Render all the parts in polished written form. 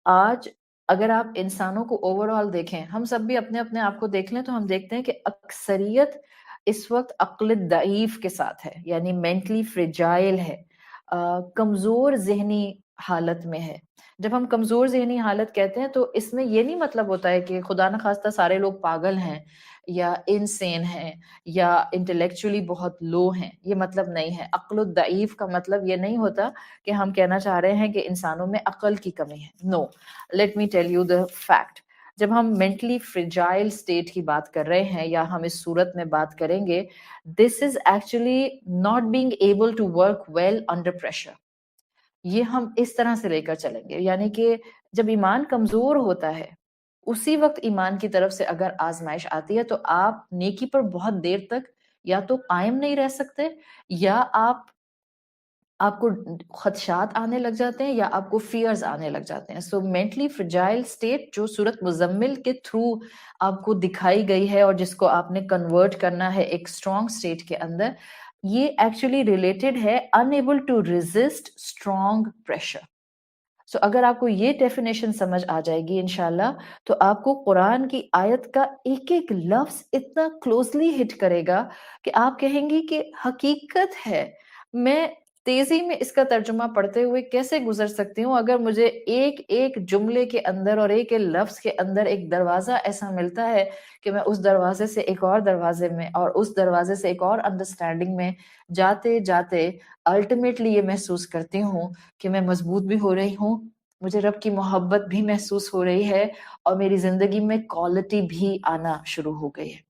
آج اگر آپ انسانوں کو اوور آل دیکھیں، ہم سب بھی اپنے اپنے آپ کو دیکھ لیں تو ہم دیکھتے ہیں کہ اکثریت اس وقت عقل ضعیف کے ساتھ ہے، یعنی مینٹلی فریجائل ہے، کمزور ذہنی حالت میں ہے۔ جب ہم کمزور ذہنی حالت کہتے ہیں تو اس میں یہ نہیں مطلب ہوتا ہے کہ خدا نخواستہ سارے لوگ پاگل ہیں یا انسین ہیں یا انٹلیکچولی بہت لو ہیں، یہ مطلب نہیں ہے۔ عقل الضعیف کا مطلب یہ نہیں ہوتا کہ ہم کہنا چاہ رہے ہیں کہ انسانوں میں عقل کی کمی ہے۔ No, let me tell you the fact. جب ہم مینٹلی فریجائل اسٹیٹ کی بات کر رہے ہیں یا ہم اس صورت میں بات کریں گے، this is actually not being able to work well under pressure. یہ ہم اس طرح سے لے کر چلیں گے، یعنی کہ جب ایمان کمزور ہوتا ہے اسی وقت ایمان کی طرف سے اگر آزمائش آتی ہے تو آپ نیکی پر بہت دیر تک یا تو قائم نہیں رہ سکتے، یا آپ کو خدشات آنے لگ جاتے ہیں یا آپ کو فیئرز آنے لگ جاتے ہیں۔ سو مینٹلی فرجائل اسٹیٹ جو صورت مزمل کے تھرو آپ کو دکھائی گئی ہے اور جس کو آپ نے کنورٹ کرنا ہے ایک اسٹرانگ اسٹیٹ کے اندر، یہ ایکچولی ریلیٹڈ ہے unable to resist strong pressure۔ سو اگر آپ کو یہ ڈیفینیشن سمجھ آ جائے گی انشاءاللہ تو آپ کو قرآن کی آیت کا ایک ایک لفظ اتنا کلوزلی ہٹ کرے گا کہ آپ کہیں گی کہ حقیقت ہے۔ میں تیزی میں اس کا ترجمہ پڑھتے ہوئے کیسے گزر سکتی ہوں اگر مجھے ایک ایک جملے کے اندر اور ایک ایک لفظ کے اندر ایک دروازہ ایسا ملتا ہے کہ میں اس دروازے سے ایک اور دروازے میں اور اس دروازے سے ایک اور انڈرسٹینڈنگ میں جاتے جاتے الٹیمیٹلی یہ محسوس کرتی ہوں کہ میں مضبوط بھی ہو رہی ہوں، مجھے رب کی محبت بھی محسوس ہو رہی ہے اور میری زندگی میں کوالٹی بھی آنا شروع ہو گئی ہے۔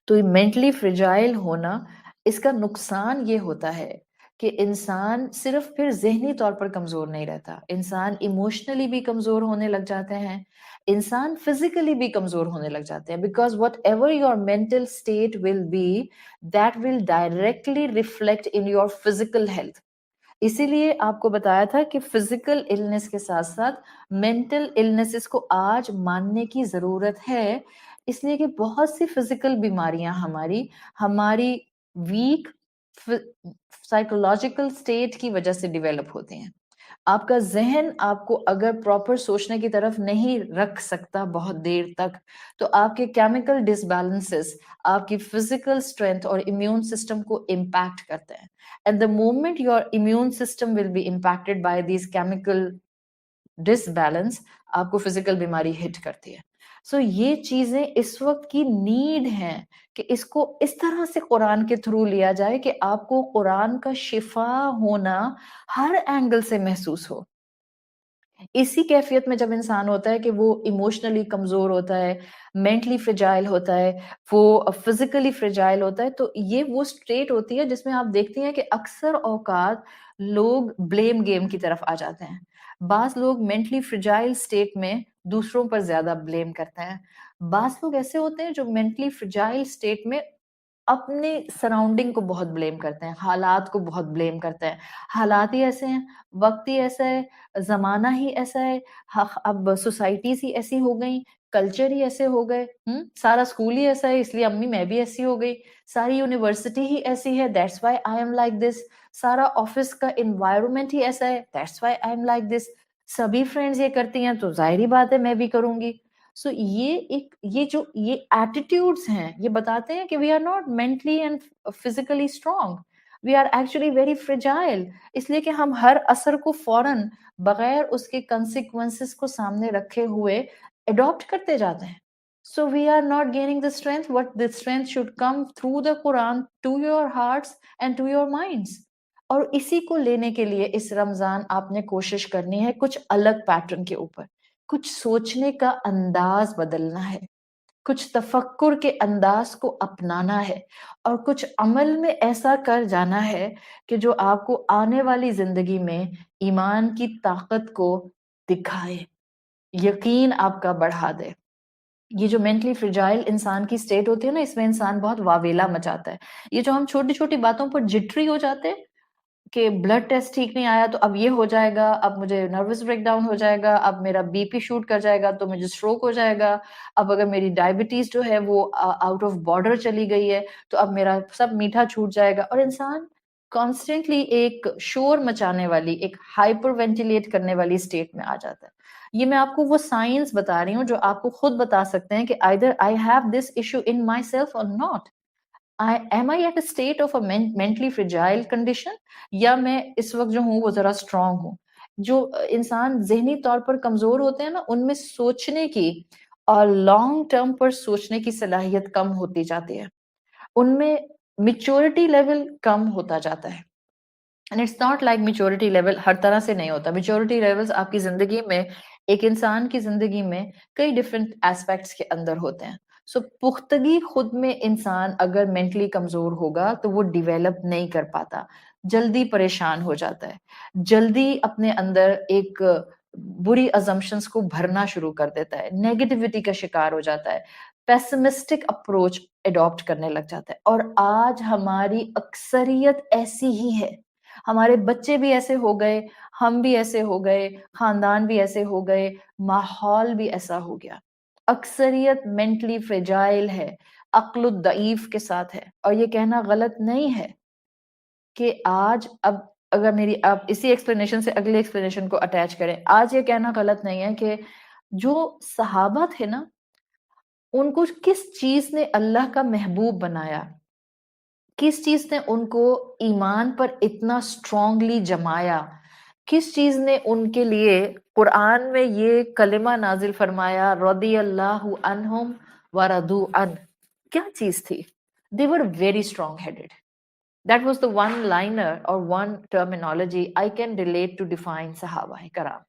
تو یہ مینٹلی فریجائل ہونا، اس کا نقصان یہ ہوتا ہے کہ انسان صرف پھر ذہنی طور پر کمزور نہیں رہتا، انسان ایموشنلی بھی کمزور ہونے لگ جاتے ہیں، انسان فزیکلی بھی کمزور ہونے لگ جاتے ہیں، because whatever your mental state will be, that will directly reflect in your physical health. اسی لیے آپ کو بتایا تھا کہ فزیکل النس کے ساتھ ساتھ مینٹل النسز کو آج ماننے کی ضرورت ہے، اس لیے کہ بہت سی فزیکل بیماریاں ہماری ویک سائیکولوجیکل اسٹیٹ کی وجہ سے ڈیولپ ہوتی ہیں۔ آپ کا ذہن آپ کو اگر پراپر سوچنے کی طرف نہیں رکھ سکتا بہت دیر تک تو آپ کے کیمیکل ڈس بیلنسز آپ کی فزیکل اسٹرینتھ اور امیون سسٹم کو امپیکٹ کرتے ہیں۔ At the moment your immune system will be impacted by these chemical disbalance، آپ کو فزیکل بیماری ہٹ کرتی ہے۔ سو یہ چیزیں اس وقت کی نیڈ ہیں کہ اس کو اس طرح سے قرآن کے تھرو لیا جائے کہ آپ کو قرآن کا شفا ہونا ہر اینگل سے محسوس ہو۔ اسی کیفیت میں جب انسان ہوتا ہے کہ وہ ایموشنلی کمزور ہوتا ہے، مینٹلی فریجائل ہوتا ہے، وہ فزیکلی فریجائل ہوتا ہے، تو یہ وہ اسٹیٹ ہوتی ہے جس میں آپ دیکھتی ہیں کہ اکثر اوقات لوگ بلیم گیم کی طرف آ جاتے ہیں۔ بعض لوگ مینٹلی فریجائل اسٹیٹ میں دوسروں پر زیادہ بلیم کرتے ہیں، بعض لوگ ایسے ہوتے ہیں جو مینٹلی فریجائل اسٹیٹ میں اپنے سراؤنڈنگ کو بہت بلیم کرتے ہیں، حالات کو بہت بلیم کرتے ہیں۔ حالات ہی ایسے ہیں، وقت ہی ایسا ہے، زمانہ ہی ایسا ہے، اب سوسائٹیز ہی ایسی ہو گئیں، کلچر ہی ایسے ہو گئے، سارا اسکول ہی ایسا ہے اس لیے امی میں بھی ایسی ہو گئی، ساری یونیورسٹی ہی ایسی ہے that's why I am like this, سارا آفس کا انوائرمنٹ ہی ایسا ہے that's why I am like this, سبھی فرینڈز یہ کرتی ہیں تو ظاہری بات ہے میں بھی کروں گی۔ سو یہ ایٹیٹیوڈس ہیں، یہ بتاتے ہیں کہ we are not mentally and physically strong, we are actually very fragile, اس لیے کہ ہم ہر اثر کو فوراً بغیر اس کے کنسیکوینسز کو سامنے رکھے ہوئے اڈاپٹ کرتے جاتے ہیں۔ So we are not gaining the strength what the strength should come through the Quran to your hearts and to your minds۔ اور اسی کو لینے کے لیے اس رمضان آپ نے کوشش کرنی ہے کچھ الگ پیٹرن کے اوپر، کچھ سوچنے کا انداز بدلنا ہے، کچھ تفکر کے انداز کو اپنانا ہے، اور کچھ عمل میں ایسا کر جانا ہے کہ جو آپ کو آنے والی زندگی میں ایمان کی طاقت کو دکھائے، یقین آپ کا بڑھا دے۔ یہ جو مینٹلی فریجائل انسان کی سٹیٹ ہوتی ہے نا، اس میں انسان بہت واویلا مچاتا ہے۔ یہ جو ہم چھوٹی چھوٹی باتوں پر جٹری ہو جاتے ہیں کہ بلڈ ٹیسٹ ٹھیک نہیں آیا تو اب یہ ہو جائے گا، اب مجھے نروس بریک ڈاؤن ہو جائے گا، اب میرا بی پی شوٹ کر جائے گا تو مجھے اسٹروک ہو جائے گا، اب اگر میری ڈائبٹیز جو ہے وہ آؤٹ آف بارڈر چلی گئی ہے تو اب میرا سب میٹھا چھوٹ جائے گا، اور انسان کانسٹنٹلی ایک شور مچانے والی، ایک ہائپر وینٹیلیٹ کرنے والی اسٹیٹ میں آ جاتا ہے. یہ میں آپ کو وہ سائنس بتا رہی ہوں جو آپ کو خود بتا سکتے ہیں کہ either I have this issue in myself or not. Am I at a state of a mentally fragile condition, یا میں اس وقت جو ہوں وہ ذرا اسٹرانگ ہوں. جو انسان ذہنی طور پر کمزور ہوتے ہیں نا، ان میں سوچنے کی اور لانگ ٹرم پر سوچنے کی صلاحیت کم ہوتی جاتی ہے، ان میں میچورٹی لیول کم ہوتا جاتا ہے. And it's not like maturity level ہر طرح سے نہیں ہوتا. میچورٹی لیولز آپ کی زندگی میں، ایک انسان کی زندگی میں کئی ڈفرینٹ ایسپیکٹس کے اندر ہوتے ہیں. سو پختگی خود میں انسان اگر مینٹلی کمزور ہوگا تو وہ ڈیویلپ نہیں کر پاتا، جلدی پریشان ہو جاتا ہے، جلدی اپنے اندر ایک بری ازمپشنز کو بھرنا شروع کر دیتا ہے، نیگیٹیوٹی کا شکار ہو جاتا ہے، پیسمسٹک اپروچ اڈاپٹ کرنے لگ جاتا ہے. اور آج ہماری اکثریت ایسی ہی ہے. ہمارے بچے بھی ایسے ہو گئے، ہم بھی ایسے ہو گئے، خاندان بھی ایسے ہو گئے، ماحول بھی ایسا ہو گیا. اکثریت مینٹلی فریجائل ہے، عقل الضعیف کے ساتھ ہے. اور یہ کہنا غلط نہیں ہے کہ آج، اب اگر میری آپ اسی ایکسپلینیشن سے اگلے ایکسپلینیشن کو اٹیچ کریں، آج یہ کہنا غلط نہیں ہے کہ جو صحابہ تھے نا، ان کو کس چیز نے اللہ کا محبوب بنایا، کس چیز نے ان کو ایمان پر اتنا اسٹرانگلی جمایا، کس چیز نے ان کے لیے قرآن میں یہ کلمہ نازل فرمایا، رضی اللہ عنہم ورضوا عنہ. کیا چیز تھی؟ they were very strong headed. That was the one liner or one terminology I can relate to define Sahaba Karam.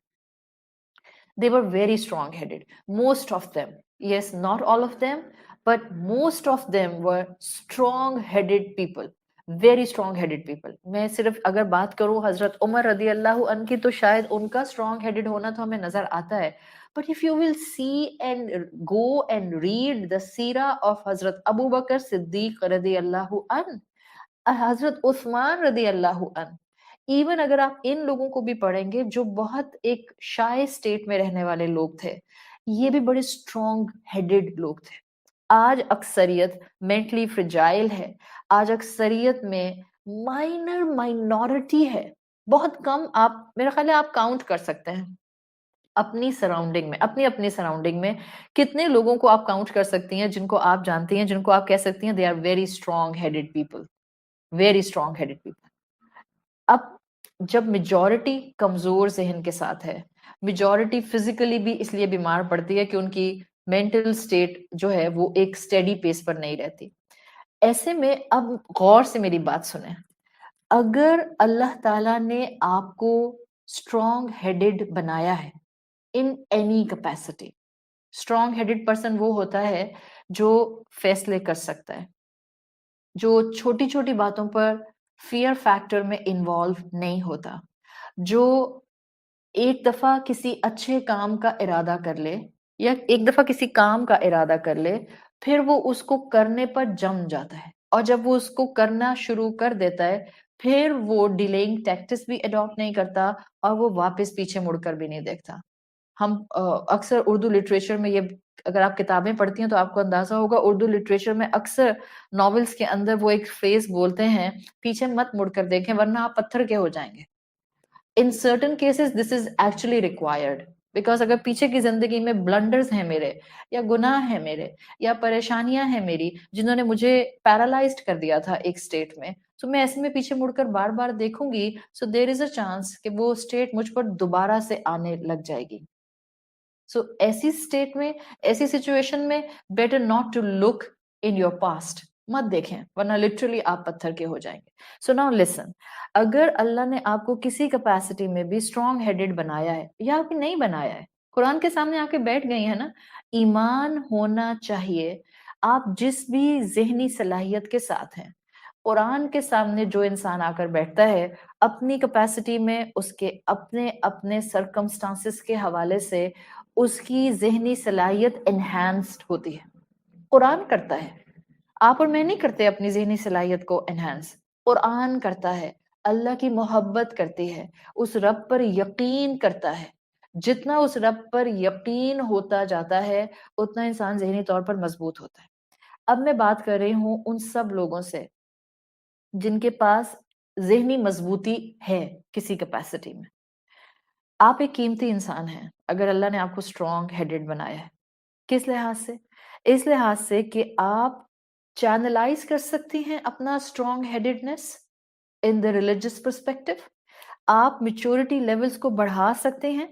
They were very strong headed. Most of them, yes, not all of them, but most of them were strong headed people. Very strong headed people. میں صرف اگر بات کروں حضرت عمر رضی اللہ عنہ کی تو شاید ان کا strong headed ہونا تو ہمیں نظر آتا ہے. But if you will see and go and read the seerah of حضرت ابو بکر صدیق رضی اللہ عنہ، حضرت عثمان رضی اللہ عنہ، ایون اگر آپ ان لوگوں کو بھی پڑھیں گے جو بہت ایک شائع اسٹیٹ میں رہنے والے لوگ تھے، یہ بھی بڑے اسٹرانگ ہیڈڈ لوگ تھے. آج اکثریت مینٹلی فریجائل ہے، آج اکثریت میں مائنورٹی ہے. بہت کم، آپ میرا خیال ہے آپ کاؤنٹ کر سکتے ہیں اپنی سراؤنڈنگ میں، اپنی سراؤنڈنگ میں کتنے لوگوں کو آپ کاؤنٹ کر سکتی ہیں جن کو آپ جانتی ہیں، جن کو آپ کہہ سکتی ہیں they are very strong headed people, very strong headed people. اب جب میجورٹی کمزور ذہن کے ساتھ ہے، میجورٹی فزیکلی بھی اس لیے بیمار پڑتی ہے کہ ان کی مینٹل سٹیٹ جو ہے وہ ایک سٹیڈی پیس پر نہیں رہتی. ایسے میں اب غور سے میری بات سنیں، اگر اللہ تعالیٰ نے آپ کو اسٹرانگ ہیڈڈ بنایا ہے in any capacity, strong headed person وہ ہوتا ہے جو فیصلے کر سکتا ہے، جو چھوٹی چھوٹی باتوں پر فیئر فیکٹر میں انوالو نہیں ہوتا، جو ایک دفعہ کسی اچھے کام کا ارادہ کر لے یا ایک دفعہ کسی کام کا ارادہ کر لے، پھر وہ اس کو کرنے پر جم جاتا ہے. اور جب وہ اس کو کرنا شروع کر دیتا ہے، پھر وہ ڈیلیئنگ ٹیکٹس بھی اڈاپٹ نہیں کرتا اور وہ واپس پیچھے مڑ کر بھی نہیں دیکھتا. ہم اکثر اردو لٹریچر میں یہ، اگر آپ کتابیں پڑھتی ہیں تو آپ کو اندازہ ہوگا، اردو لٹریچر میں اکثر ناولز کے اندر وہ ایک فریز بولتے ہیں، پیچھے مت مڑ کر دیکھیں ورنہ آپ پتھر کے ہو جائیں گے. In certain cases this is actually required, because اگر پیچھے کی زندگی میں بلنڈرز ہیں میرے، یا گناہ ہیں میرے، یا پریشانیاں ہیں میری جنہوں نے مجھے پیرالائزڈ کر دیا تھا ایک سٹیٹ میں، تو میں ایسے میں پیچھے مڑ کر بار بار دیکھوں گی، سو دیر از اے چانس کہ وہ سٹیٹ مجھ پر دوبارہ سے آنے لگ جائے گی. سو ایسی اسٹیٹ میں، ایسی سچویشن میں better not to look in your past, مت دیکھیں ورنہ لٹرلی آپ پتھر کے ہو جائیں گے. سو ناؤ لسن، اگر اللہ نے آپ کو کسی کیپیسٹی میں بھی اسٹرانگ ہیڈڈ بنایا ہے یا آپ نہیں بنایا ہے، قرآن کے سامنے آ کے بیٹھ گئی ہیں نا، ایمان ہونا چاہیے. آپ جس بھی ذہنی صلاحیت کے ساتھ ہیں، قرآن کے سامنے جو انسان آ کر بیٹھتا ہے اپنی کیپیسٹی میں، اس کے اپنے سرکمسٹانسز کے حوالے سے اس کی ذہنی صلاحیت انہینسڈ ہوتی ہے. قرآن کرتا ہے، آپ اور میں نہیں کرتے اپنی ذہنی صلاحیت کو انہینس، قرآن کرتا ہے. اللہ کی محبت کرتی ہے، اس رب پر یقین کرتا ہے. جتنا اس رب پر یقین ہوتا جاتا ہے اتنا انسان ذہنی طور پر مضبوط ہوتا ہے. اب میں بات کر رہی ہوں ان سب لوگوں سے جن کے پاس ذہنی مضبوطی ہے کسی کیپیسٹی میں. آپ ایک قیمتی انسان ہیں اگر اللہ نے آپ کو اسٹرانگ ہیڈڈ بنایا ہے. کس لحاظ سے؟ اس لحاظ سے کہ آپ چینلائز کر سکتی ہیں اپنا strong headedness in the religious perspective. آپ میچورٹی لیولز کو بڑھا سکتے ہیں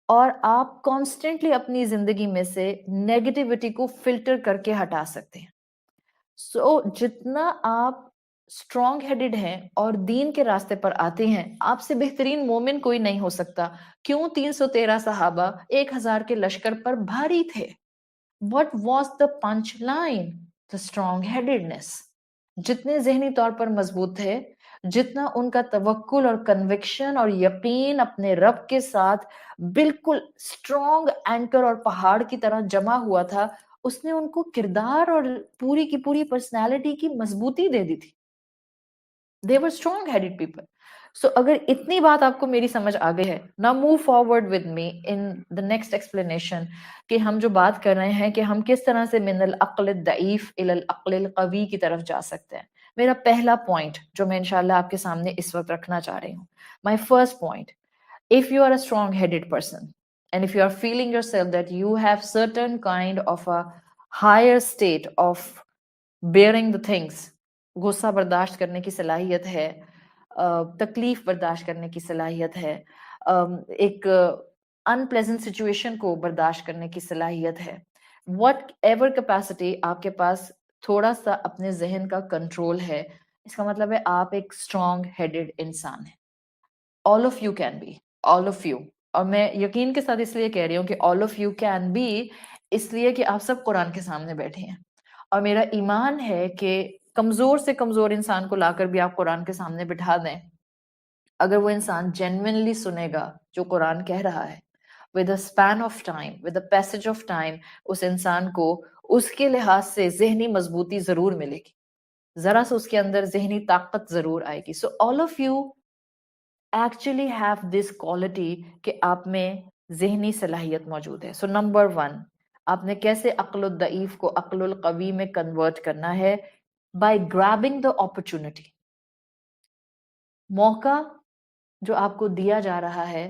اور آپ کانسٹنٹلی اپنی زندگی میں سے نیگیٹیوٹی کو فلٹر کر کے ہٹا سکتے ہیں. سو جتنا آپ اسٹرانگ ہیڈڈ ہیں اور دین کے راستے پر آتے ہیں، آپ سے بہترین مومن کوئی نہیں ہو سکتا. کیوں 313 صحابہ 1000 کے لشکر پر بھاری تھے؟ What was the punch line? The strong headedness. جتنے ذہنی طور پر مضبوط تھے، جتنا ان کا توکل اور کنوکشن اور یقین اپنے رب کے ساتھ بالکل اسٹرانگ اینکر اور پہاڑ کی طرح جمع ہوا تھا، اس نے ان کو کردار اور پوری کی پوری پرسنالٹی کی مضبوطی دے دی تھی. They were strong headed people. So اگر اتنی بات آپ کو میری سمجھ آ گئی ہے, now move forward with me in the next explanation کہ ہم جو بات کر رہے ہیں کہ ہم کس طرح سے من العقل الضعیف الى العقل القوی کی طرف جا سکتے ہیں. میرا پہلا پوائنٹ جو میں انشاءاللہ آپ کے سامنے اس وقت رکھنا چاہ رہی ہوں, my first point, if you are a strong headed person and if you are feeling yourself that you have certain kind of a higher state of bearing the things, غصہ برداشت کرنے کی صلاحیت ہے, تکلیف برداشت کرنے کی صلاحیت ہے, ایک انپلیزنٹ سچویشن کو برداشت کرنے کی صلاحیت ہے, وٹ ایور کیپیسٹی آپ کے پاس تھوڑا سا اپنے ذہن کا کنٹرول ہے, اس کا مطلب ہے آپ ایک اسٹرانگ ہیڈڈ انسان ہیں. all of you can be, all of you. اور میں یقین کے ساتھ اس لیے کہہ رہی ہوں کہ all of you can be اس لیے کہ آپ سب قرآن کے سامنے بیٹھے ہیں, اور میرا ایمان ہے کہ کمزور سے کمزور انسان کو لا کر بھی آپ قرآن کے سامنے بٹھا دیں, اگر وہ انسان جینوینلی سنے گا جو قرآن کہہ رہا ہے, with a span of time, with a passage of time, اس انسان کو اس کے لحاظ سے ذہنی مضبوطی ضرور ملے گی, ذرا سا اس کے اندر ذہنی طاقت ضرور آئے گی. So all of you actually have this quality کہ آپ میں ذہنی صلاحیت موجود ہے. So number one, آپ نے کیسے عقل الضعیف کو عقل القوی میں کنورٹ کرنا ہے؟ by grabbing the opportunity. موقع جو آپ کو دیا جا رہا ہے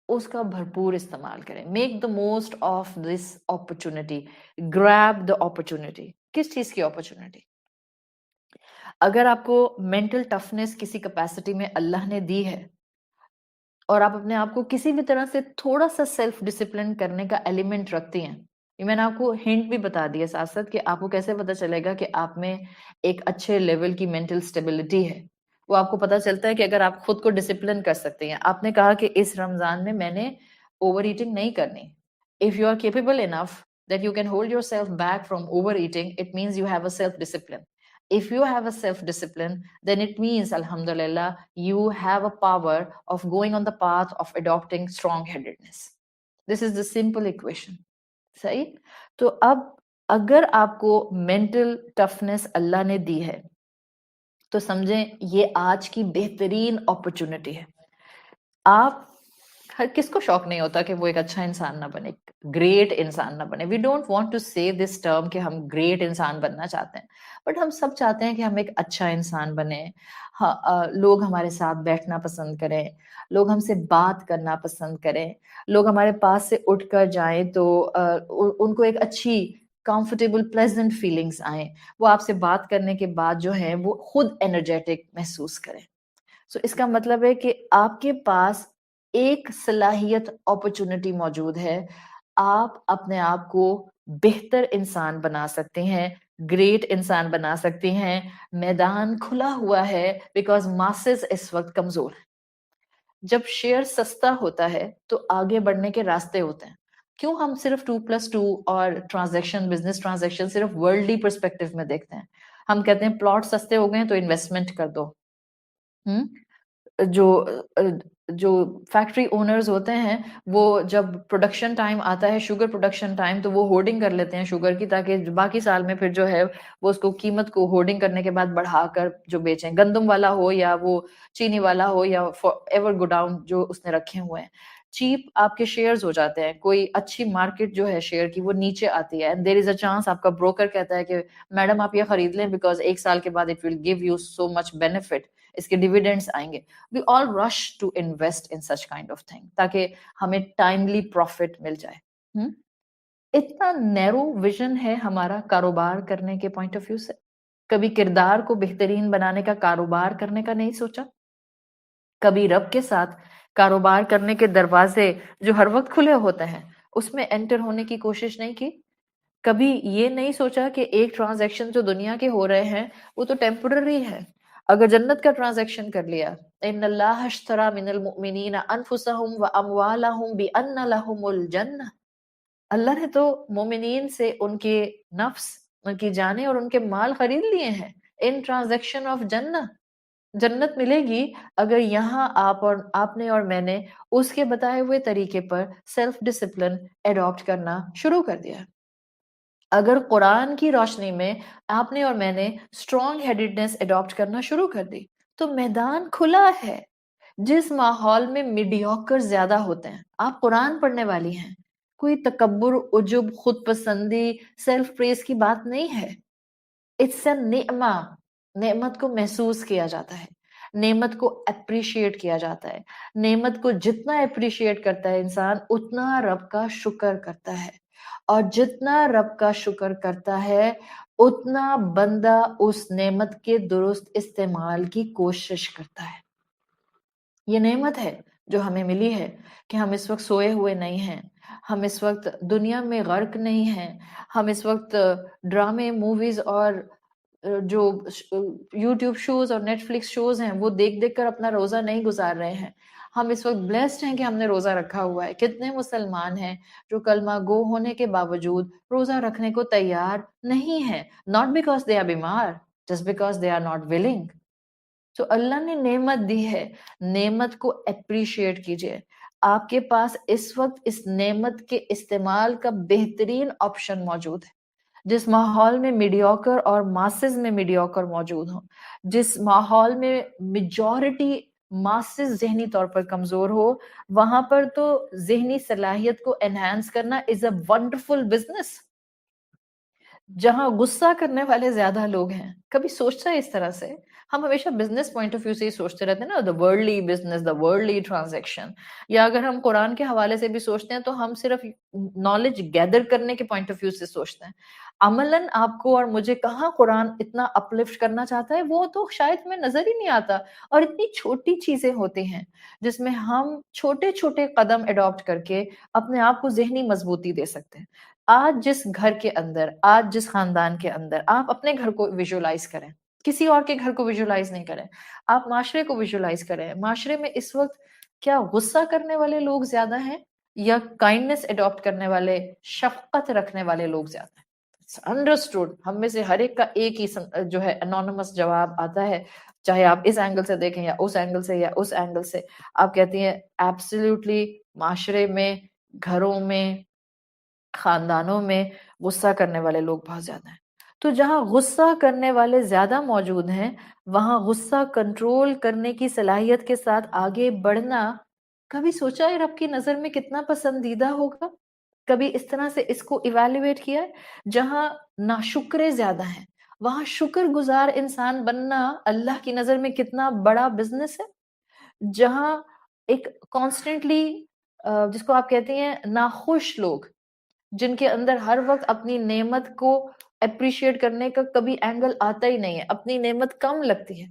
اس کا بھرپور استعمال کریں. make the most of this opportunity. grab the opportunity. کس چیز کی opportunity؟ اگر آپ کو mental toughness کسی capacity میں اللہ نے دی ہے اور آپ اپنے آپ کو کسی بھی طرح سے تھوڑا سا سیلف ڈسپلن کرنے کا ایلیمنٹ رکھتی ہیں, یہ میں نے آپ کو ہنٹ بھی بتا دیا ساتھ ساتھ کہ آپ کو کیسے پتا چلے گا کہ آپ میں ایک اچھے لیول کی مینٹل اسٹیبلٹی ہے. وہ آپ کو پتا چلتا ہے کہ اگر آپ خود کو ڈسپلن کر سکتے ہیں. آپ نے کہا کہ اس رمضان میں میں نے اوور ایٹنگ نہیں کرنی. If you are capable enough that you can hold yourself back from overeating, it means you have a self discipline. If you have a self-discipline, then it means, alhamdulillah, you have a power of going on the path of adopting strong-headedness. This is the simple equation. صحیح؟ تو اب اگر آپ کو mental toughness اللہ نے دی ہے تو سمجھیں یہ آج کی بہترین opportunity ہے. آپ ہر کس کو شوق نہیں ہوتا کہ وہ ایک اچھا انسان نہ بنے, گریٹ انسان نہ بنے. وی ڈونٹ وانٹ ٹو سے دس ٹرم کہ ہم گریٹ انسان بننا چاہتے ہیں, بٹ ہم سب چاہتے ہیں کہ ہم ایک اچھا انسان بنیں. لوگ ہمارے ساتھ بیٹھنا پسند کریں, لوگ ہم سے بات کرنا پسند کریں, لوگ ہمارے پاس سے اٹھ کر جائیں تو ان کو ایک اچھی کمفرٹیبل پلیزنٹ فیلنگس آئیں, وہ آپ سے بات کرنے کے بعد جو ہے وہ خود انرجیٹک محسوس کریں. سو اس کا مطلب ہے کہ آپ کے پاس ایک صلاحیت اپرچونٹی موجود ہے, آپ اپنے آپ کو بہتر انسان بنا سکتے ہیں, گریٹ انسان بنا سکتے ہیں. میدان کھلا ہوا ہے بیکاز ماسز اس وقت کمزور ہیں. جب شیئر سستا ہوتا ہے تو آگے بڑھنے کے راستے ہوتے ہیں. کیوں ہم صرف 2+2 اور ٹرانزیکشن, بزنس ٹرانزیکشن صرف ورلڈلی پرسپیکٹو میں دیکھتے ہیں؟ ہم کہتے ہیں پلاٹ سستے ہو گئے تو انویسٹمنٹ کر دو. جو فیکٹری اونرز ہوتے ہیں وہ جب پروڈکشن ٹائم آتا ہے, شوگر پروڈکشن ٹائم, تو وہ ہورڈنگ کر لیتے ہیں شوگر کی, تاکہ باقی سال میں پھر جو ہے وہ اس کو قیمت کو ہورڈنگ کرنے کے بعد بڑھا کر جو بیچیں, گندم والا ہو یا وہ چینی والا ہو یا ایور گو ڈاؤن جو اس نے رکھے ہوئے ہیں. چیپ آپ کے شیئرز ہو جاتے ہیں, کوئی اچھی مارکیٹ جو ہے شیئر کی وہ نیچے آتی ہے, and there is a chance آپ کا بروکر کہتا ہے کہ میڈم آپ یہ خرید لیں بیکاز 1 سال کے بعد it will give you so much benefit, اس کے ڈیویڈینڈس آئیں گے. We all rush to invest in such kind of thing تاکہ ہمیں ٹائملی پروفٹ مل جائے. اتنا نیرو ویژن ہے ہمارا کاروبار کرنے کے پوائنٹ آف ویو سے. کبھی کردار کو بہترین بنانے کا کاروبار کرنے کا نہیں سوچا؟ کبھی رب کے ساتھ کاروبار کرنے کے دروازے جو ہر وقت کھلے ہوتے ہیں اس میں انٹر ہونے کی کوشش نہیں کی؟ کبھی یہ نہیں سوچا کہ ایک ٹرانزیکشن جو دنیا کے ہو رہے ہیں وہ تو ٹیمپرری ہے, اگر جنت کا ٹرانزیکشن کر لیا, ان اللہ اشترى من المؤمنین انفسهم واموالهم بان لهم الجنہ, اللہ نے تو مومنین سے ان کے نفس, ان کی جانیں اور ان کے مال خرید لیے ہیں ان ٹرانزیکشن آف جنہ. جنت ملے گی اگر یہاں آپ نے اور میں نے اس کے بتائے ہوئے طریقے پر سیلف ڈسپلن اڈاپٹ کرنا شروع کر دیا. اگر قرآن کی روشنی میں آپ نے اور میں نے اسٹرانگ ہیڈڈنس اڈاپٹ کرنا شروع کر دی تو میدان کھلا ہے. جس ماحول میں میڈیوکر زیادہ ہوتے ہیں, آپ قرآن پڑھنے والی ہیں, کوئی تکبر, عجب, خود پسندی, سیلف پریز کی بات نہیں ہے. اٹس اے نعمہ, نعمت کو محسوس کیا جاتا ہے, نعمت کو اپریشیٹ کیا جاتا ہے. نعمت کو جتنا اپریشیٹ کرتا ہے انسان اتنا رب کا شکر کرتا ہے, اور جتنا رب کا شکر کرتا ہے اتنا بندہ اس نعمت کے درست استعمال کی کوشش کرتا ہے. یہ نعمت ہے جو ہمیں ملی ہے کہ ہم اس وقت سوئے ہوئے نہیں ہیں, ہم اس وقت دنیا میں غرق نہیں ہیں, ہم اس وقت ڈرامے, موویز اور جو یوٹیوب شوز اور نیٹ فلکس شوز ہیں وہ دیکھ دیکھ کر اپنا روزہ نہیں گزار رہے ہیں. ہم اس وقت بلیسڈ ہیں کہ ہم نے روزہ رکھا ہوا ہے. کتنے مسلمان ہیں جو کلمہ گو ہونے کے باوجود روزہ رکھنے کو تیار نہیں ہیں, ناٹ بیکاز دے آر بیمار, just because they are not willing. تو اللہ نے نعمت دی ہے, نعمت کو اپریشیٹ کیجئے. آپ کے پاس اس وقت اس نعمت کے استعمال کا بہترین آپشن موجود ہے. جس ماحول میں میڈیوکر اور ماسز میں میڈیوکر موجود ہوں, جس ماحول میں میجورٹی ماسز ذہنی طور پر کمزور ہو, وہاں پر تو ذہنی صلاحیت کو انہانس کرنا از اے ونڈرفل بزنس. جہاں غصہ کرنے والے زیادہ لوگ ہیں, کبھی سوچتا ہے اس طرح سے؟ ہم ہمیشہ بزنس پوائنٹ آف ویو سے ہی سوچتے رہتے ہیں نا, the worldly business, the worldly transaction. یا اگر ہم قرآن کے حوالے سے بھی سوچتے ہیں تو ہم صرف نالج گیدر کرنے کے پوائنٹ آف ویو سے سوچتے ہیں. عملاً آپ کو اور مجھے کہاں قرآن اتنا اپلفٹ کرنا چاہتا ہے, وہ تو شاید ہمیں نظر ہی نہیں آتا. اور اتنی چھوٹی چیزیں ہوتی ہیں جس میں ہم چھوٹے چھوٹے قدم اڈاپٹ کر کے اپنے آپ کو ذہنی مضبوطی دے سکتے ہیں. آج جس گھر کے اندر, آج جس خاندان کے اندر, آپ اپنے گھر کو ویژولائز کریں, کسی اور کے گھر کو ویژولائز نہیں کریں, آپ معاشرے کو ویژولائز کریں. معاشرے میں اس وقت کیا غصہ کرنے والے لوگ زیادہ ہیں یا کائنڈنس اڈاپٹ کرنے والے, شفقت رکھنے والے لوگ زیادہ ہیں؟ انڈرسٹوڈ, ہم میں سے ہر ایک کا ایک ہی جو ہے انونیمس جواب آتا ہے, چاہے آپ اس اینگل سے دیکھیں یا اس اینگل سے یا اس اینگل سے. آپ کہتی ہیں ایبسلیوٹلی معاشرے میں, گھروں میں, خاندانوں میں غصہ کرنے والے لوگ بہت زیادہ ہیں. تو جہاں غصہ کرنے والے زیادہ موجود ہیں وہاں غصہ کنٹرول کرنے کی صلاحیت کے ساتھ آگے بڑھنا کبھی سوچا ہے رب کی نظر میں کتنا پسندیدہ ہوگا؟ کبھی اس طرح سے اس کو ایویلیویٹ کیا ہے؟ جہاں ناشکرے زیادہ ہیں وہاں شکر گزار انسان بننا اللہ کی نظر میں کتنا بڑا بزنس ہے. جہاں ایک کانسٹنٹلی جس کو آپ کہتے ہیں ناخوش لوگ, جن کے اندر ہر وقت اپنی نعمت کو اپریشیٹ کرنے کا کبھی اینگل آتا ہی نہیں ہے, اپنی نعمت کم لگتی ہے,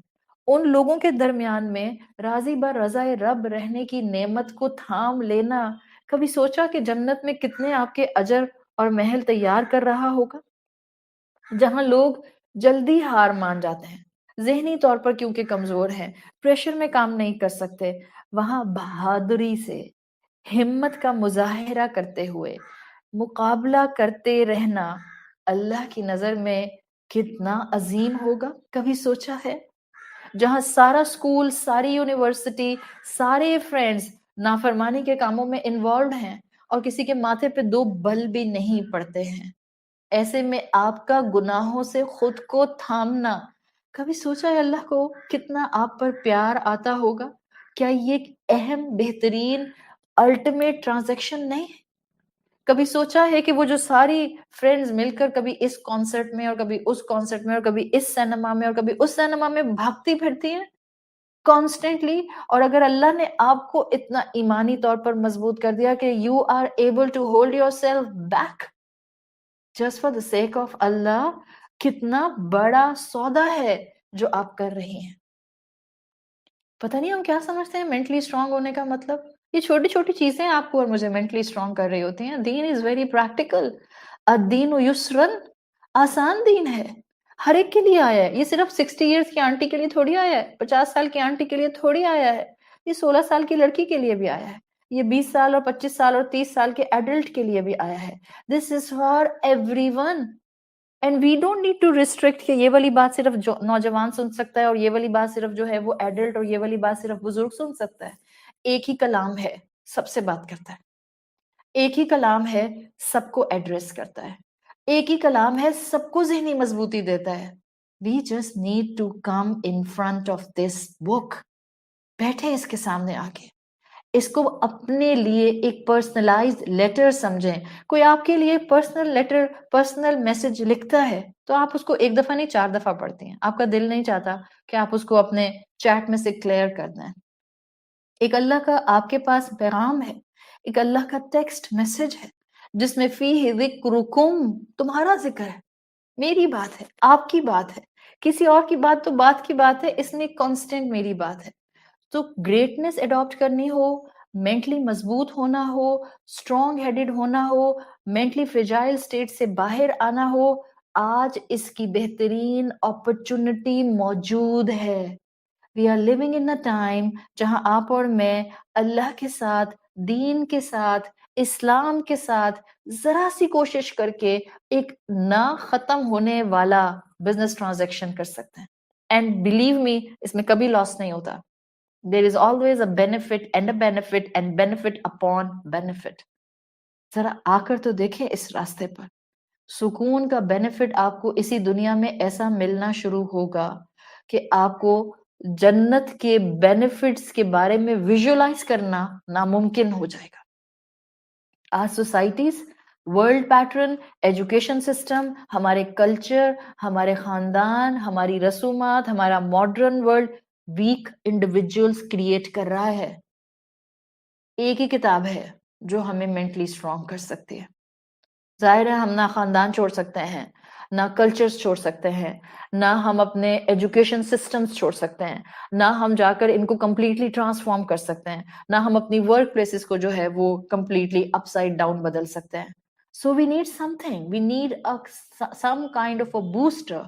ان لوگوں کے درمیان میں راضی بر رضا رب رہنے کی نعمت کو تھام لینا, کبھی سوچا کہ جنت میں کتنے آپ کے اجر اور محل تیار کر رہا ہوگا؟ جہاں لوگ جلدی ہار مان جاتے ہیں, ذہنی طور پر کیونکہ کمزور ہیں, پریشر میں کام نہیں کر سکتے, وہاں بہادری سے ہمت کا مظاہرہ کرتے ہوئے مقابلہ کرتے رہنا اللہ کی نظر میں کتنا عظیم ہوگا؟ کبھی سوچا ہے؟ جہاں سارا اسکول, ساری یونیورسٹی, سارے فرینڈز نافرمانی کے کاموں میں انوالوڈ ہیں اور کسی کے ماتھے پہ 2 بل بھی نہیں پڑتے ہیں, ایسے میں آپ کا گناہوں سے خود کو تھامنا, کبھی سوچا ہے اللہ کو کتنا آپ پر پیار آتا ہوگا؟ کیا یہ ایک اہم بہترین الٹیمیٹ ٹرانزیکشن نہیں ہے. کبھی سوچا ہے کہ وہ جو ساری فرینڈز مل کر کبھی اس کانسرٹ میں اور کبھی اس کانسرٹ میں اور کبھی اس سینما میں اور کبھی اس سینما میں بھاگتی پھرتی ہیں کانسٹینٹلی, اور اگر اللہ نے آپ کو اتنا ایمانی طور پر مضبوط کر دیا کہ you are able to hold yourself back just for the sake of Allah, کتنا بڑا سودا ہے جو آپ کر رہی ہیں. پتہ نہیں ہم کیا سمجھتے ہیں مینٹلی اسٹرانگ ہونے کا مطلب. یہ چھوٹی چھوٹی چیزیں آپ کو اور مجھے مینٹلی اسٹرانگ کر رہی ہوتی ہیں. دین از ویری پریکٹیکل. الدین یسرن, آسان دین ہے, ہر ایک کے لیے آیا ہے. یہ صرف 60 ایئرس کی آنٹی کے لیے تھوڑی آیا ہے, 50 سال کی آنٹی کے لیے تھوڑی آیا ہے, یہ 16 سال کی لڑکی کے لیے بھی آیا ہے, یہ 20 سال اور 25 سال اور 30 سال کے ایڈلٹ کے لیے بھی آیا ہے. This is for everyone. And we don't need to restrict کہ یہ والی بات صرف نوجوان سن سکتا ہے اور یہ والی بات صرف جو ہے وہ ایڈلٹ اور یہ والی بات صرف بزرگ سن سکتا ہے. ایک ہی کلام ہے, سب سے بات کرتا ہے. ایک ہی کلام ہے, سب کو ایڈریس کرتا ہے. ایک ہی کلام ہے, سب کو ذہنی مضبوطی دیتا ہے. We just need to come in front of this book. بیٹھے اس کے سامنے آگے, اس کو اپنے لیے ایک پرسنلائزڈ لیٹر سمجھیں. کوئی آپ کے لیے پرسنل لیٹر, پرسنل میسج لکھتا ہے تو آپ اس کو ایک دفعہ نہیں 4 دفعہ پڑھتے ہیں. آپ کا دل نہیں چاہتا کہ آپ اس کو اپنے چیٹ میں سے کلیئر کر دیں. ایک اللہ کا آپ کے پاس پیغام ہے, ایک اللہ کا ٹیکسٹ میسج ہے جس میں فیہ ذکرکم, تمہارا ذکر ہے, میری بات ہے, آپ کی بات ہے, کسی اور کی بات تو بات کی بات ہے, اس میں کانسٹنٹ میری بات ہے. تو گریٹنس اڈاپٹ کرنی ہو, مینٹلی مضبوط ہونا ہو, اسٹرانگ ہیڈڈ ہونا ہو, مینٹلی فریجائل اسٹیٹ سے باہر آنا ہو, آج اس کی بہترین اپرچونٹی موجود ہے. We are living in a time جہاں آپ اور میں اللہ کے ساتھ, دین کے ساتھ, اسلام کے ساتھ ذرا سی کوشش کر کے ایک نہ ختم ہونے والا بزنس ٹرانزیکشن کر سکتے ہیں. اینڈ بلیو می, اس میں کبھی لاس نہیں ہوتا. There is always a benefit and a benefit and benefit upon benefit. ذرا آ کر تو دیکھیں اس راستے پر. سکون کا بینیفٹ آپ کو اسی دنیا میں ایسا ملنا شروع ہوگا کہ آپ کو جنت کے بینیفٹس کے بارے میں ویژولائز کرنا ناممکن ہو جائے گا. آج societies, world pattern, education system, ہمارے کلچر, ہمارے خاندان, ہماری رسومات, ہمارا modern world weak individuals create کر رہا ہے. ایک ہی کتاب ہے جو ہمیں مینٹلی اسٹرانگ کر سکتی ہے. ظاہر ہے ہم نہ خاندان چھوڑ سکتے ہیں, نہ کلچرز چھوڑ سکتے ہیں, نہ ہم اپنے ایجوکیشن سسٹمز چھوڑ سکتے ہیں, نہ ہم جا کر ان کو کمپلیٹلی ٹرانسفارم کر سکتے ہیں, نہ ہم اپنی ورک پلیسز کو جو ہے وہ کمپلیٹلی اپ سائڈ ڈاؤن بدل سکتے ہیں. So we need something, we need some kind of a booster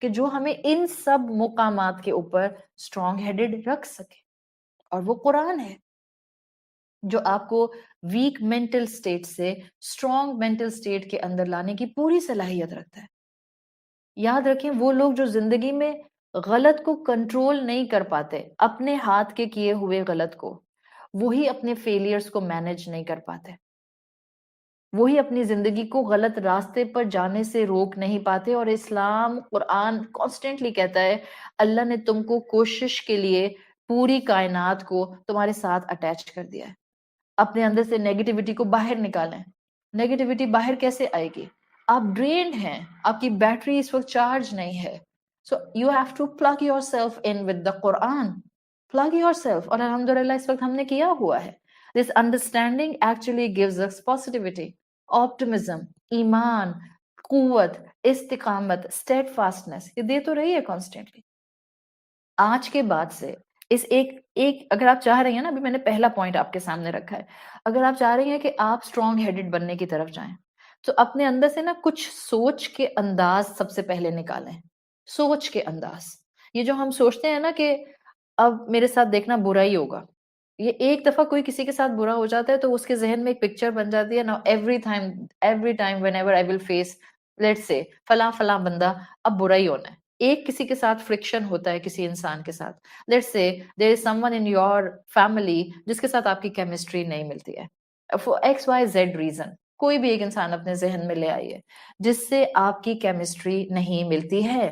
کہ جو ہمیں ان سب مقامات کے اوپر اسٹرانگ ہیڈڈ رکھ سکے, اور وہ قرآن ہے جو آپ کو ویک مینٹل اسٹیٹ سے اسٹرانگ مینٹل اسٹیٹ کے اندر لانے کی پوری صلاحیت رکھتا ہے. یاد رکھیں, وہ لوگ جو زندگی میں غلط کو کنٹرول نہیں کر پاتے, اپنے ہاتھ کے کیے ہوئے غلط کو, وہی اپنے فیلئرز کو مینج نہیں کر پاتے, وہی اپنی زندگی کو غلط راستے پر جانے سے روک نہیں پاتے. اور اسلام, قرآن کانسٹنٹلی کہتا ہے اللہ نے تم کو کوشش کے لیے پوری کائنات کو تمہارے ساتھ اٹیچ کر دیا ہے. اپنے اندر سے نیگیٹیوٹی کو باہر نکالیں. نیگیٹیوٹی باہر کیسے آئے گی؟ آپ ڈرینڈ ہیں, آپ کی بیٹری اس وقت چارج نہیں ہے. So you have to plug yourself in with the Quran, plug yourself. اور الحمدللہ اس وقت ہم نے کیا ہوا ہے. This understanding actually gives us positivity, optimism, ایمان, قوت, استقامت, اسٹیڈ فاسٹنس, یہ دے تو رہی ہے کانسٹینٹلی. آج کے بعد سے اس ایک اگر آپ چاہ رہے ہیں نا, ابھی میں نے پہلا پوائنٹ آپ کے سامنے رکھا ہے, اگر آپ چاہ رہے ہیں کہ آپ اسٹرانگ ہیڈڈ بننے کی طرف جائیں تو اپنے اندر سے نا کچھ سوچ کے انداز سب سے پہلے نکالیں. سوچ کے انداز, یہ جو ہم سوچتے ہیں نا کہ اب میرے ساتھ دیکھنا برا ہی ہوگا, یہ ایک دفعہ کوئی کسی کے ساتھ برا ہو جاتا ہے تو اس کے ذہن میں ایک پکچر بن جاتی ہے نا, every time whenever I will face let's say فلاں فلاں بندہ اب برا ہی ہونا ہے. ایک کسی کے ساتھ فرکشن ہوتا ہے کسی انسان کے ساتھ, let's say there is someone in your family جس کے ساتھ آپ کی کیمسٹری نہیں ملتی ہے for X Y Z reason. کوئی بھی ایک انسان اپنے ذہن میں لے آئیے جس سے آپ کی کیمسٹری نہیں ملتی ہے.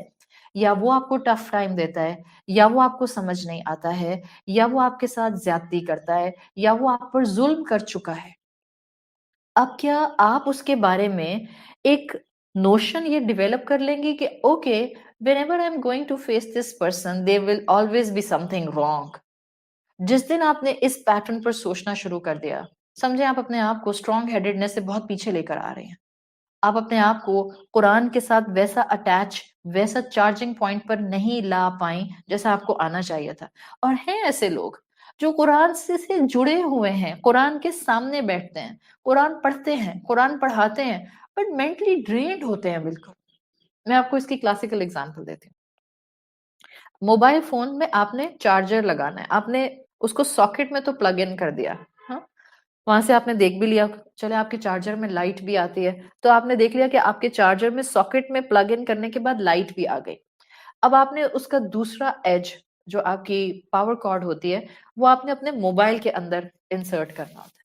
یا وہ آپ کو ٹف ٹائم دیتا ہے، یا وہ آپ کو سمجھ نہیں آتا ہے، یا وہ آپ کے ساتھ زیادتی کرتا ہے، یا وہ آپ پر ظلم کر چکا ہے، اب کیا آپ اس کے بارے میں ایک نوشن یہ ڈیولپ کر لیں گی کہ okay whenever I'm going to face this person there will always be something wrong. جس دن آپ نے اس پیٹرن پر سوچنا شروع کر دیا، سمجھیں آپ اپنے آپ کو اسٹرانگ ہیڈڈنس سے بہت پیچھے لے کر آ رہے ہیں. آپ اپنے آپ کو قرآن کے ساتھ ویسا اٹیچ، ویسا چارجنگ پوائنٹ پر نہیں لا پائیں جیسا آپ کو آنا چاہیے تھا. اور ہیں ایسے لوگ جو قرآن سے جڑے ہوئے ہیں، قرآن کے سامنے بیٹھتے ہیں، قرآن پڑھتے ہیں، قرآن پڑھاتے ہیں، بٹ مینٹلی ڈرینڈ ہوتے ہیں بالکل. میں آپ کو اس کی کلاسیکل اگزامپل دیتی ہوں. موبائل فون میں آپ نے چارجر لگانا ہے، آپ نے اس کو ساکٹ میں تو پلگ ان کر دیا، ہاں وہاں سے آپ نے دیکھ بھی لیا، چلے آپ کے چارجر میں لائٹ بھی آتی ہے، تو آپ نے دیکھ لیا کہ آپ کے چارجر میں ساکٹ میں پلگ ان کرنے کے بعد لائٹ بھی آ گئی. اب آپ نے اس کا دوسرا ایج جو آپ کی پاور کارڈ ہوتی ہے وہ آپ نے اپنے موبائل کے اندر انسرٹ کرنا ہوتا ہے.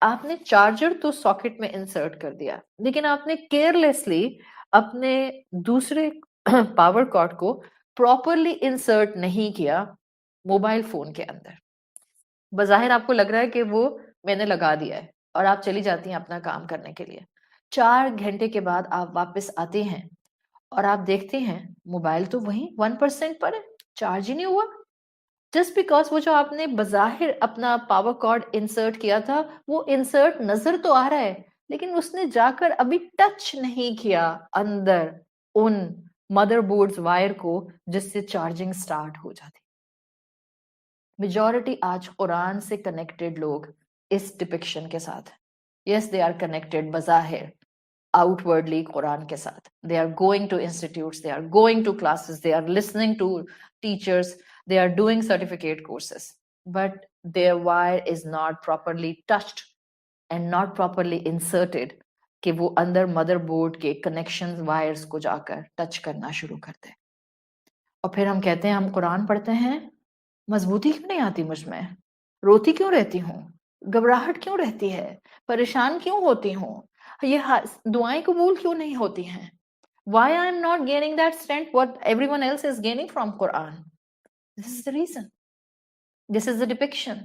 آپ نے چارجر تو ساکٹ میں انسرٹ کر دیا، لیکن آپ نے کیئرلیسلی اپنے دوسرے پاور کارڈ کو پراپرلی انسرٹ نہیں کیا موبائل فون کے اندر. بظاہر آپ کو لگ رہا ہے کہ وہ میں نے لگا دیا ہے اور آپ چلی جاتی ہیں اپنا کام کرنے کے لیے. 4 گھنٹے کے بعد آپ واپس آتے ہیں اور آپ دیکھتے ہیں موبائل تو وہیں 1% پر ہے، چارج ہی نہیں ہوا. جسٹ بیکاز وہ جو آپ نے بظاہر اپنا پاور کارڈ انسرٹ کیا تھا وہ انسرٹ نظر تو آ رہا ہے، لیکن اس نے جا کر ابھی ٹچ نہیں کیا اندر ان مدر بورڈز وائر کو جس سے چارجنگ سٹارٹ ہو جاتی. میجورٹی آج قرآن سے کنیکٹڈ لوگ اس ڈپکشن کے ساتھ، یس دے آر کنیکٹڈ بظاہر آؤٹ ورڈلی قرآن کے ساتھ، they are going to institutes, they are going to classes, they are listening to teachers, they are doing certificate courses, but their wire is not properly touched and not properly inserted کہ وہ اندر mother board کے connection virus کو جا کر touch کرنا شروع کرتے ہیں. اور پھر ہم کہتے ہیں ہم قرآن پڑھتے ہیں، مضبوطی کیوں نہیں آتی مجھ میں، روتی کیوں رہتی ہوں، گھبراہٹ کیوں رہتی ہے، پریشان کیوں ہوتی ہوں، یہ دعائیں قبول کیوں نہیں ہوتی ہیں. Why I am not gaining that strength what everyone else is gaining from Quran. This is the reason. This is the depiction.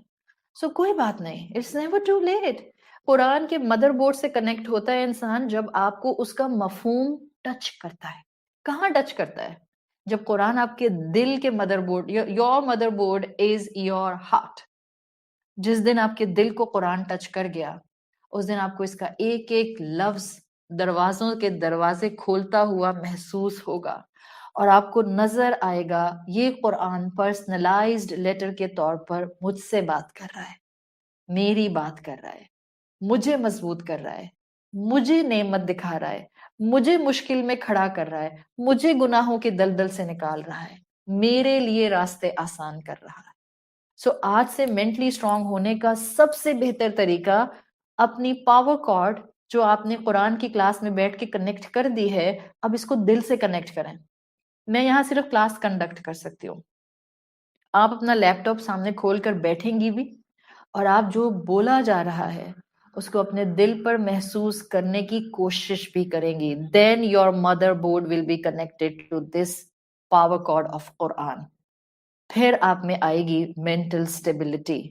So کوئی بات نہیں, it's never too late. قرآن کے مدر بورڈ سے کنیکٹ ہوتا ہے انسان جب آپ کو اس کا مفہوم ٹچ کرتا ہے. کہاں ٹچ کرتا ہے؟ جب قرآن آپ کے دل کے mother board, your mother board is your heart. جس دن آپ کے دل کو قرآن ٹچ کر گیا اس دن آپ کو اس کا ایک ایک لفظ دروازوں کے دروازے کھولتا ہوا محسوس ہوگا اور آپ کو نظر آئے گا یہ قرآن پرسنلائزڈ لیٹر کے طور پر مجھ سے بات کر رہا ہے, میری بات کر رہا ہے, مجھے مضبوط کر رہا ہے, مجھے نعمت دکھا رہا ہے, مجھے مشکل میں کھڑا کر رہا ہے, مجھے گناہوں کے دلدل سے نکال رہا ہے, میرے لیے راستے آسان کر رہا ہے. سو آج سے مینٹلی اسٹرانگ ہونے کا سب سے بہتر طریقہ اپنی پاور کارڈ جو آپ نے قرآن کی کلاس میں بیٹھ کے کنیکٹ کر دی ہے, اب اس کو دل سے کنیکٹ کریں. میں یہاں صرف کلاس کنڈکٹ کر سکتی ہوں, آپ اپنا لیپ ٹاپ سامنے کھول کر بیٹھیں گی بھی اور آپ جو بولا جا رہا ہے اس کو اپنے دل پر محسوس کرنے کی کوشش بھی کریں گی. Then your motherboard will be connected to this power cord of قرآن. پھر آپ میں آئے گی مینٹل اسٹیبلٹی,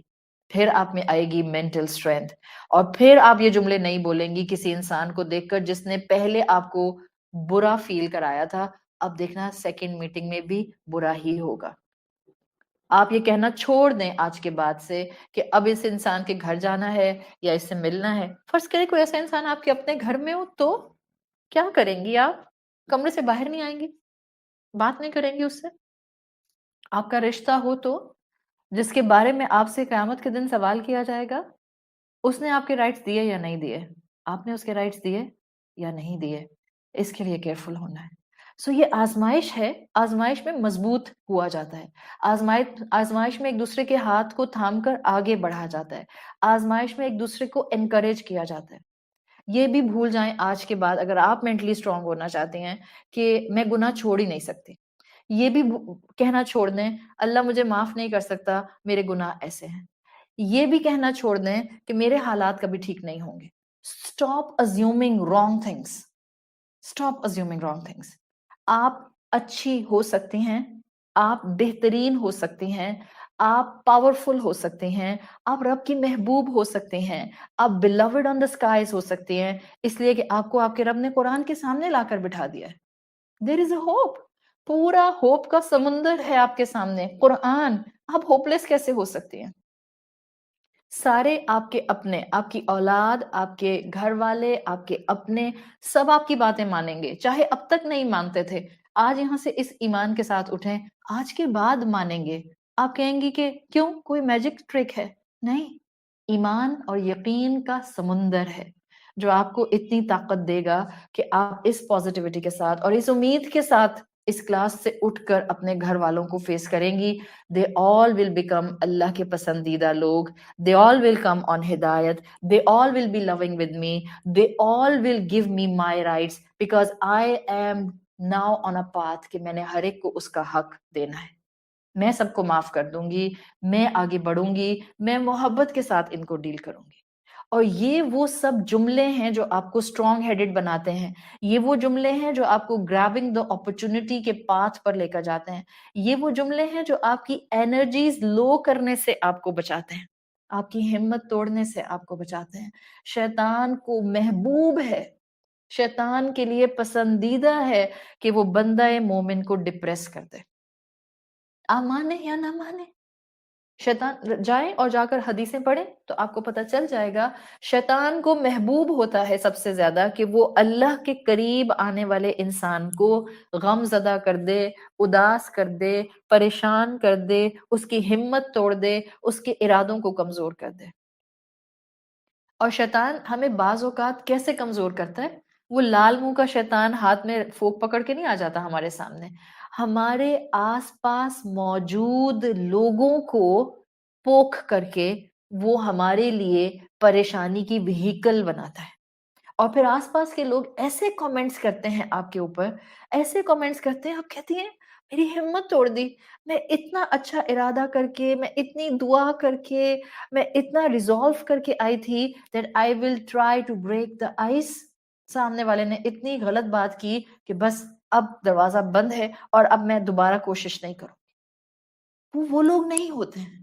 پھر آپ میں آئے گی مینٹل اسٹرینتھ, اور پھر آپ یہ جملے نہیں بولیں گی کسی انسان کو دیکھ کر جس نے پہلے آپ کو برا فیل کرایا تھا, اب دیکھنا سیکنڈ میٹنگ میں بھی برا ہی ہوگا. آپ یہ کہنا چھوڑ دیں آج کے بعد سے کہ اب اس انسان کے گھر جانا ہے یا اس سے ملنا ہے. فرض کریں کوئی ایسا انسان آپ کے اپنے گھر میں ہو تو کیا کریں گی آپ؟ کمرے سے باہر نہیں آئیں گی, بات نہیں کریں گی اس سے. آپ کا رشتہ ہو تو جس کے بارے میں آپ سے قیامت کے دن سوال کیا جائے گا, اس نے آپ کے رائٹس دیے یا نہیں دیے, آپ نے اس کے رائٹس دیے یا نہیں دیے, اس کے لیے کیئرفل ہونا ہے. سو یہ آزمائش ہے, آزمائش میں مضبوط ہوا جاتا ہے, آزمائش میں ایک دوسرے کے ہاتھ کو تھام کر آگے بڑھا جاتا ہے, آزمائش میں ایک دوسرے کو انکریج کیا جاتا ہے. یہ بھی بھول جائیں آج کے بعد اگر آپ مینٹلی اسٹرانگ ہونا چاہتے ہیں کہ میں گناہ چھوڑ ہی نہیں سکتی, یہ بھی کہنا چھوڑ دیں اللہ مجھے معاف نہیں کر سکتا, میرے گناہ ایسے ہیں. یہ بھی کہنا چھوڑ دیں کہ میرے حالات کبھی ٹھیک نہیں ہوں گے. Stop assuming wrong things, stop assuming wrong things. آپ اچھی ہو سکتی ہیں، آپ بہترین ہو سکتی ہیں، آپ پاورفل ہو سکتے ہیں، آپ رب کی محبوب ہو سکتے ہیں، آپ beloved on the skies ہو سکتے ہیں، اس لیے کہ آپ کو آپ کے رب نے قرآن کے سامنے لا کر بٹھا دیا ہے۔ There is a hope، پورا ہوپ کا سمندر ہے آپ کے سامنے، قرآن، آپ ہوپ لیس کیسے ہو سکتے ہیں؟ سارے آپ کے اپنے، آپ کی اولاد، آپ کے گھر والے، آپ کے اپنے، سب آپ کی باتیں مانیں گے، چاہے اب تک نہیں مانتے تھے، آج یہاں سے اس ایمان کے ساتھ اٹھیں، آج کے بعد مانیں گے۔ آپ کہیں گی کہ کیوں، کوئی میجک ٹرک ہے؟ نہیں، ایمان اور یقین کا سمندر ہے جو آپ کو اتنی طاقت دے گا کہ آپ اس پازیٹیوٹی کے ساتھ اور اس امید کے ساتھ اس کلاس سے اٹھ کر اپنے گھر والوں کو فیس کریں گی۔ دے آل ول بیکم اللہ کے پسندیدہ لوگ، they all will come on hidayat, they all will be loving with me, they all will give me my rights because I am now on a path کہ میں نے ہر ایک کو اس کا حق دینا ہے، میں سب کو معاف کر دوں گی، میں آگے بڑھوں گی، میں محبت کے ساتھ ان کو ڈیل کروں گی۔ اور یہ وہ سب جملے ہیں جو آپ کو اسٹرانگ ہیڈڈ بناتے ہیں، یہ وہ جملے ہیں جو آپ کو گریبنگ دا اپرچونٹی کے پاتھ پر لے کر جاتے ہیں، یہ وہ جملے ہیں جو آپ کی انرجیز لو کرنے سے آپ کو بچاتے ہیں، آپ کی ہمت توڑنے سے آپ کو بچاتے ہیں۔ شیطان کو محبوب ہے، شیطان کے لیے پسندیدہ ہے کہ وہ بندہ مومن کو ڈپریس کر دے۔ آپ مانے یا نہ مانے، شیطان جائیں اور جا کر حدیثیں پڑھیں تو آپ کو پتہ چل جائے گا، شیطان کو محبوب ہوتا ہے سب سے زیادہ کہ وہ اللہ کے قریب آنے والے انسان کو غم زدہ کر دے، اداس کر دے، پریشان کر دے، اس کی ہمت توڑ دے، اس کے ارادوں کو کمزور کر دے۔ اور شیطان ہمیں بعض اوقات کیسے کمزور کرتا ہے؟ وہ لال منہ کا شیطان ہاتھ میں فوک پکڑ کے نہیں آ جاتا ہمارے سامنے، ہمارے آس پاس موجود لوگوں کو پوکھ کر کے وہ ہمارے لیے پریشانی کی وہیکل بناتا ہے۔ اور پھر آس پاس کے لوگ ایسے کامنٹس کرتے ہیں آپ کے اوپر، ایسے کامنٹس کرتے ہیں، آپ کہتی ہیں میری ہمت توڑ دی، میں اتنا اچھا ارادہ کر کے، میں اتنی دعا کر کے، میں اتنا ریزالو کر کے آئی تھی that I will try to break the ice، سامنے والے نے اتنی غلط بات کی کہ بس اب دروازہ بند ہے اور اب میں دوبارہ کوشش نہیں کروں۔ وہ لوگ نہیں ہوتے ہیں،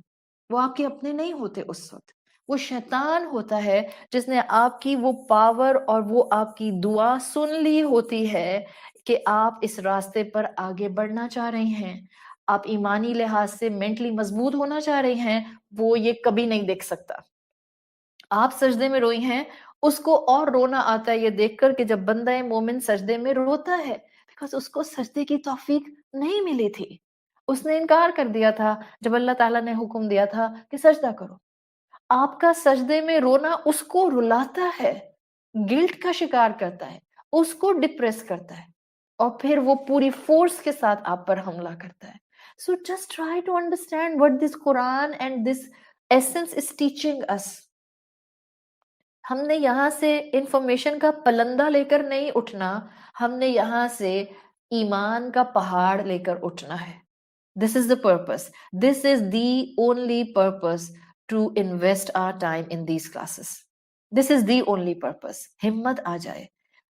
وہ آپ کے اپنے نہیں ہوتے اس وقت، وہ شیطان ہوتا ہے جس نے آپ کی وہ پاور اور وہ آپ کی دعا سن لی ہوتی ہے کہ آپ اس راستے پر آگے بڑھنا چاہ رہے ہیں، آپ ایمانی لحاظ سے مینٹلی مضبوط ہونا چاہ رہے ہیں، وہ یہ کبھی نہیں دیکھ سکتا۔ آپ سجدے میں روئی ہیں، اس کو اور رونا آتا ہے یہ دیکھ کر کہ جب بندہ مومن سجدے میں روتا ہے، بیکاز اس کو سجدے کی توفیق نہیں ملی تھی، اس نے انکار کر دیا تھا جب اللہ تعالیٰ نے حکم دیا تھا کہ سجدہ کرو۔ آپ کا سجدے میں رونا اس کو رلاتا ہے، گلٹ کا شکار کرتا ہے، اس کو ڈپریس کرتا ہے، اور پھر وہ پوری فورس کے ساتھ آپ پر حملہ کرتا ہے۔ So just try to understand what this Quran and this essence is teaching us۔ ہم نے یہاں سے انفارمیشن کا پلندہ لے کر نہیں اٹھنا، ہم نے یہاں سے ایمان کا پہاڑ لے کر اٹھنا ہے۔ This is the purpose. This is the only purpose to invest our time in these classes. This is the only purpose. ہمت آ جائے،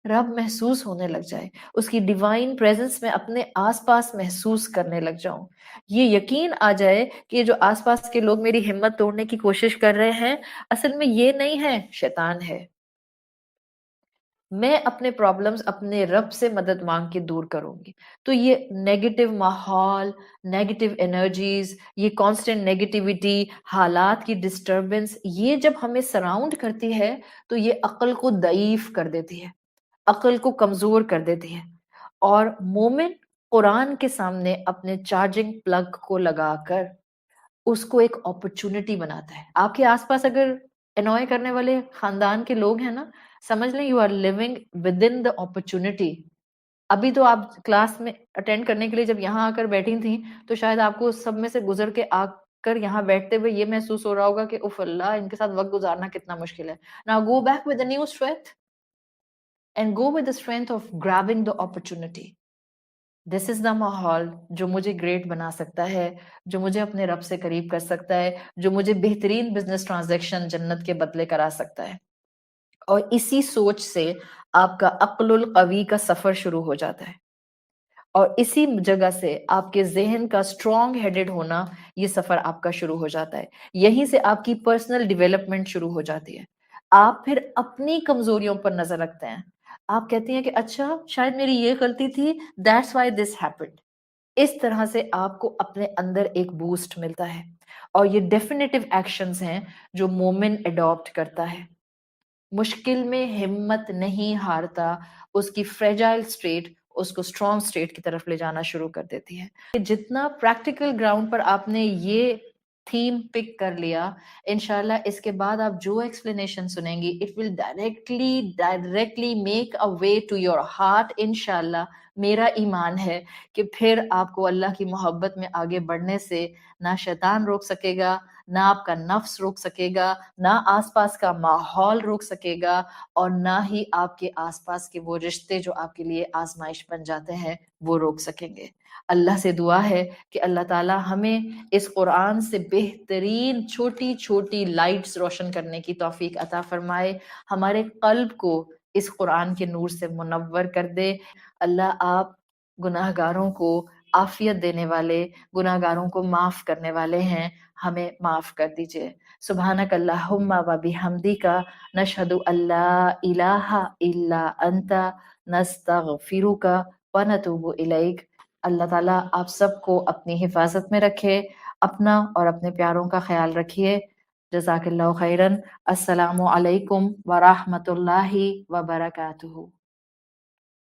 رب محسوس ہونے لگ جائے، اس کی ڈیوائن پریزنس میں اپنے آس پاس محسوس کرنے لگ جاؤں، یہ یقین آ جائے کہ یہ جو آس پاس کے لوگ میری ہمت توڑنے کی کوشش کر رہے ہیں، اصل میں یہ نہیں ہے، شیطان ہے۔ میں اپنے پرابلمز اپنے رب سے مدد مانگ کے دور کروں گی۔ تو یہ نیگیٹو ماحول، نیگیٹو انرجیز، یہ کانسٹنٹ نیگیٹیوٹی، حالات کی ڈسٹربنس، یہ جب ہمیں سراؤنڈ کرتی ہے تو یہ عقل کو ضعیف کر دیتی ہے، عقل کو کمزور کر دیتی ہے۔ اور مومن قرآن کے سامنے اپنے چارجنگ پلگ کو لگا کر اس کو ایک اپرچونٹی بناتا ہے۔ آپ کے آس پاس اگر انوائے کرنے والے خاندان کے لوگ ہیں نا، سمجھ لیں you are living within the opportunity. ابھی تو آپ کلاس میں اٹینڈ کرنے کے لیے جب یہاں آ کر بیٹھی تھیں تو شاید آپ کو سب میں سے گزر کے آ کر یہاں بیٹھتے ہوئے یہ محسوس ہو رہا ہوگا کہ اف اللہ، ان کے ساتھ وقت گزارنا کتنا مشکل ہے۔ Now go back with a new strength and go with the strength of grabbing the opportunity۔ دس از دا ماحول جو مجھے گریٹ بنا سکتا ہے، جو مجھے اپنے رب سے قریب کر سکتا ہے، جو مجھے بہترین بزنس ٹرانزیکشن جنت کے بدلے کرا سکتا ہے۔ اور اسی سوچ سے آپ کا عقل القوی کا سفر شروع ہو جاتا ہے۔ اور اسی جگہ سے آپ کے ذہن کا اسٹرانگ ہیڈڈ ہونا، یہ سفر آپ کا شروع ہو جاتا ہے. یہیں سے آپ کی پرسنل ڈیولپمنٹ شروع ہو جاتی ہے. آپ پھر اپنی کمزوریوں پر نظر رکھتے ہیں. آپ کہتے ہیں کہ اچھا شاید میری یہ غلطی تھی، دیٹس وائی دس ہیپنڈ. اس طرح سے آپ کو اپنے اندر ایک بوسٹ ملتا ہے. اور یہ ڈیفینیٹو ایکشنز ہیں جو مومن اڈاپٹ کرتا ہے. مشکل میں ہمت نہیں ہارتا، اس کی فریجائل سٹیٹ اس کو اسٹرانگ سٹیٹ کی طرف لے جانا شروع کر دیتی ہے. جتنا پریکٹیکل گراؤنڈ پر آپ نے یہ تھیم پک کر لیا، انشاءاللہ اس کے بعد آپ جو ایکسپلینیشن سنیں گی it will directly make a way to your heart. انشاءاللہ میرا ایمان ہے کہ پھر آپ کو اللہ کی محبت میں آگے بڑھنے سے نہ شیطان روک سکے گا، نہ آپ کا نفس روک سکے گا، نہ آس پاس کا ماحول روک سکے گا، اور نہ ہی آپ کے آس پاس کے وہ رشتے جو آپ کے لیے آزمائش بن جاتے ہیں وہ روک سکیں گے. اللہ سے دعا ہے کہ اللہ تعالی ہمیں اس قرآن سے بہترین چھوٹی چھوٹی لائٹس روشن کرنے کی توفیق عطا فرمائے، ہمارے قلب کو اس قرآن کے نور سے منور کر دے. اللہ آپ گناہ گاروں کو عافیت دینے والے، گناہ گاروں کو معاف کرنے والے ہیں، ہمیں معاف کر دیجئے. سبحانک اللہم و بحمدک نشہد ان لا الہ الا انت نستغفرک و نتوب الیک. اللہ تعالیٰ آپ سب کو اپنی حفاظت میں رکھے، اپنا اور اپنے پیاروں کا خیال رکھیے. جزاک اللہ خیرن. السلام علیکم ورحمۃ اللہ وبرکاتہ.